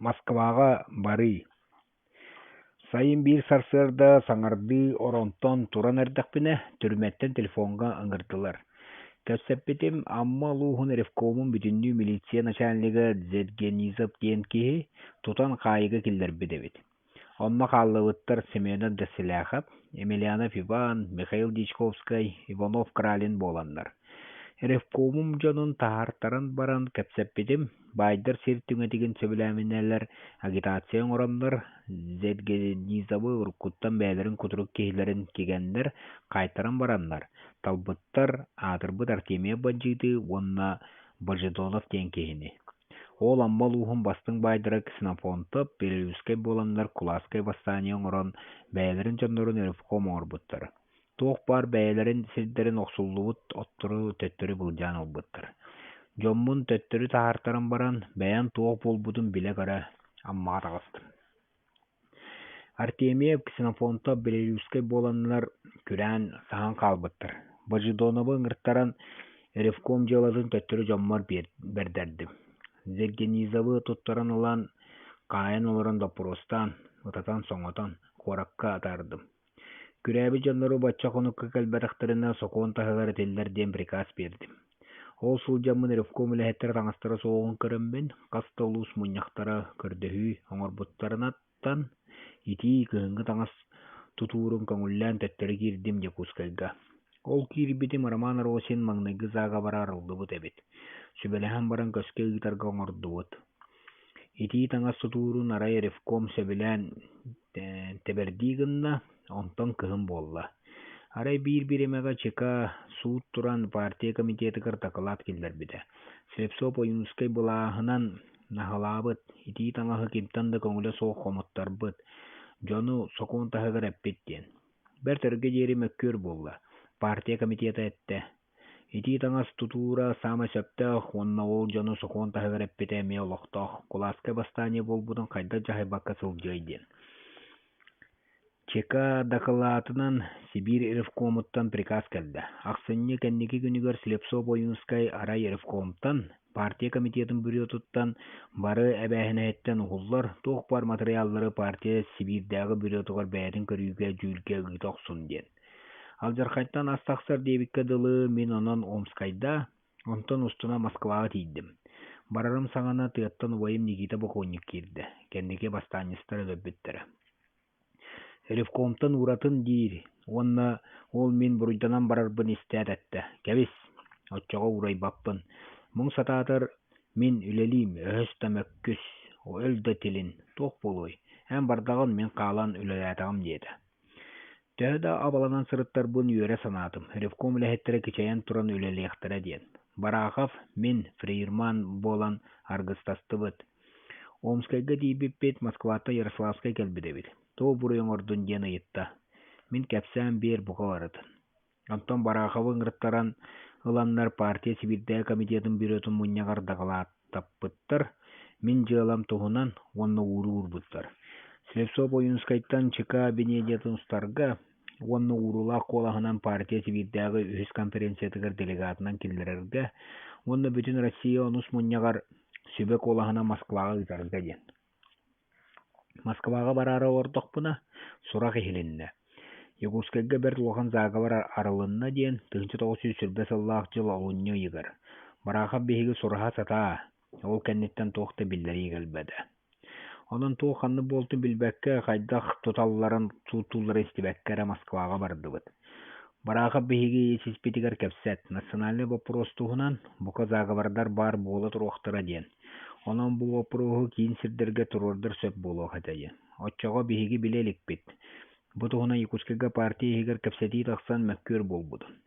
Москваға бары. Сайын bir сарсырда саңарды оронтон туран эрдэхпине түрметтен телефонга ыңырдылар. Көссеппетим амма луухун ревкомун бүтүннүү милиция начальнига Зергенизов диен киһи тутан хаайыга киллербидебит. Онна хааллыбыттар Семенов Десселяхов, Емельянов Иван, Михаил Дичковский, Иванов Кралин боланнар. Ревкомум жонун тахартаран баран кепсеппетим, байдар сир түңетигин сөбүләминелер, агитацион ороннар, Зергенизовы уркуттан бәлерин кутурук киһилерин кигеннер, кайтаран бараннар. Талбыттар атырбыт Артемия Баджиты, онна Божидонов тен киһини. Ол аммал уһун бастың байдыра ксенофонтоп, Белюскай боланнар Куласкай бастанион орон бәлерин жоннорун ревком орбуттар. Туох бар бәйлерин сирдерин оксуллубут оттуру төттөрү былжаан олбуттар. Жоммун төттөрү тахартаран баран бәян туох болбутун биле кара аммаа тагыстым. Артемиев ксенофонто Белюскай боланнар күрән сахан калбыттар. Божидоновы ыңырттаран ревком жалатын төттөрү жоммар бердерди. Зергенизовы туттаран улан кайын олорон допростан, ытатан соңотон коракка атардым. Күрәби жаннару бачча конукка кэлбэтахтарына сокуон тахыгар этеллер диэн приказ берди. Ол сул жаммын ревком үлэхеттер таңастара соғын көрөмбен, каста улус муньяхтара көрдөһүү оңорбуттарынаттан ити кыһыңы таңас тутуурун көңүллээн төттөрү киирдим Якутскайга. Ол киирбитим Роман Росин маңнайгы заага бара арылдыбыт эбит. Сүбэлэһэн баран көскө ыгытарга оҥордубут. Ити таңас тутуурун арай ревком сөбүлээн тебердиигынна онтон кыһым буолла. Арай биир эмега чека суут туран партия комитетыгар такылаат киллербите. Слепцов Оюнскай былааһынан наһалаабыт, ити таҥаһы кимтан да көҥүлэ суох хомуттарбыт. Дьону сокуун таһыгар эппит диэн. Бэр төргө диэри мөккүөр буолла. Партия комитета этте. Ити таңас тутуура саама сөптөөх, уонна ол дьону сокуун таһыгар эппите эмиэ олохтоох. Куласкай бастаания болбутун хайда жаһайбакка сылдьыай диэн. Чека докладынан Сибирь ревкомуттан приказ келді. Ақсынне кәннеки күнігер Слепцов Оюнскай арай ревкомтан, партия комитетін бюретуттан бары әбәхінәйттен ұғылар, тоқ бар материаллары партия Сибирьдәғы бюретуғар бәйдің көрүйге жүлге ұйтақ сұнден. Ал жарқайттан астақсар дебікке дылы мен онан Омскайда, онтан устуна Москваға тейдім. Барарым саңана тыяттан уайым Никита Боконник кирді. Кәннеке бастаныстары дөббіттері. Ревкомтан уратын диир, онна ол мен буруйданан барарбын истәт әтті. Кәбіс, отчаға урай баппын. Мұң сататыр мен үлелейм, өһөс мөккүс, өлді тілін, тоқ болуй. Әм бардағын мен қалан үлеләтағым деді. Тәді абаланан сырыттар бұн үйері санатым. Ревком үләхеттері кечайын туран үлелеяқтыра ден. Барақов мен Фрейрман болан аргыстасты бұд. Омскайга дейбіппет Москвата Ярославскай кәлбідебіт. Тоо буруйың ордун диэн ыйытта. Мин кәпсән бер буға барытын. Антон Бараховы ыңырттаран ыланнар партия Сибирдә комитетін бюретун муньягар дағалаттаппыттар. Мин жылам туһунан онны урбуттар. Слепцов Оюнскайттан чека Бенедетін устарга онны урула колаһынан партия Сибирдәғы үһүс конференциятыгар делегатынан киллерерге онны бүтүн Россия онус муньягар сүбе колаһына Москвага ытарга ден. Москваға барары ордоқпына сұрақ ehиленне. Якутскайга бер лохан зага бар арылынна диен 1900 сүрбе саллаах жыл олунню йыгар. Бараха беһиги сұраха сата, ол кәннеттен тоқты биллери gelбеді. Онын тоқанны болты билбәккә қайдақ тоталларын тултулары истибәккәрі Москваға бардыбыд. Бараха беһиги сиспетигер кепсет, национальный вопрос туһунан бука заговардар бар болы туруқтыра диен. Онан бу вопросу кийин сирдерге турордыр сөп болу хатайы. Отчаға биһиги билелик бит. Бу туһуна Якутскайга партия хигер кепсети тахсан мәккүр болбудун.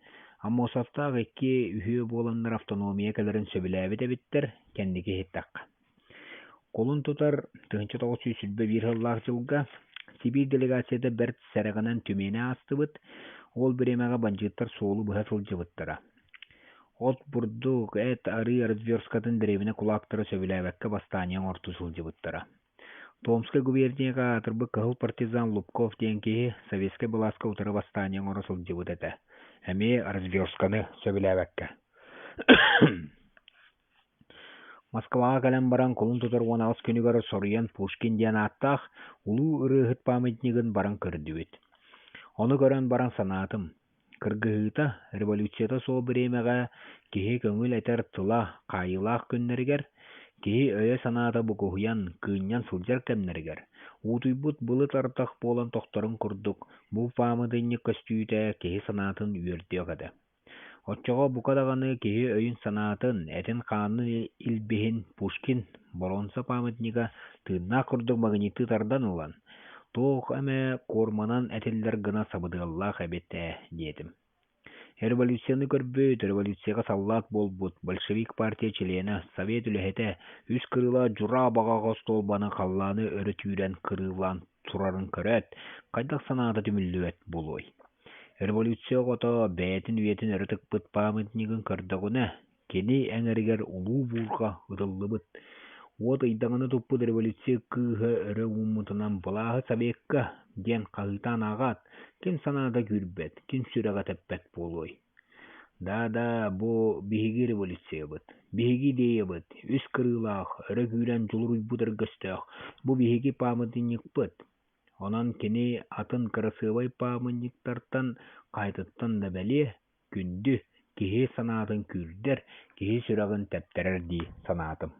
Амма осафтаах икки үһүө боланнар автономия кэлэрин сөбүлээбит эбиттер кэнники хиттакка. Колун тутар 1900 сүлбе бир хыллаах жылга Сибирь делегацияда берт сәрәгынан түмене астыбыт, ол биремега банжыттар соолу быха сылжыбыттара. От бурдук эт ары разверскатын древіне кулактары сөбіләбәкке бастаниян орту сылжыбыттара. Томскай губернияға атырбы кығыл партизан Лубков денкеге советскай быласка утары бастаниян ора сылжыбыт әті. Әме разверсканы сөбіләбәкке. Москваға кэлэн баран колун тутаргуан алыс күнүгөр соруян Пушкин диэн аттаах улуу ырыахыт памятнигын баран көрдүбүт. Ону көрөн баран санаатым. Кыргыһыыта революцията соо биремэҕэ киһи көҥүл этэр тыла хаайылаах күннэригэр, киһи өйө санаата букуһуйан, кыынньан сылдьар кэмнэригэр, уутуйбут былыт артах буолан тохторун курдук, бу памятынньык көстүүтэ киһи санаатын үөрдүөх этэ. Оччоҕо бука даҕаны киһи өйүн санаатын, этин хааннын илбиһин Пушкин Болонца памятнига тыыннаах курдук магнитты тардан ылан, туох эмэ куорманан этиллэр гына сабыдыаллаах эбит диэтим. Революцияны көрбүт, революцияга саллаат болбут, большевик партия члены, совет үлэһэтэ, үс кырыла жура багаҕа столбаны халлааны өрө түүрэн кырыылаан турарын көрөт, хайдах санаата түмүллүбэт булуой. Революция гото бээтин үетин өрө тыкпыт памятнигын көрдөгүнэ, кини эҥэригэр улуу буурга ытыллыбыт. Уот ыйдаҕаны туппут революция кыыһа өрө ууммутунан былааһы Собекка диэн хаһыытаан ааҕаат, ким санаата күүрбэт, ким сүрэҕэ тэппэт буолуой. Да, бу биһиги революциябыт, биһиги идеябыт, үс кырыылаах, өрө күүрэн дьулуруйбут ыргыстыах, бу биһиги памятньыкпыт. Онон кини атын кырасыабай памятниктартан хаайтыттан да бэлиэ, күндү киһи санаатын күүрдэр, киһи сүрэҕин тэптэрэр дии санаатым.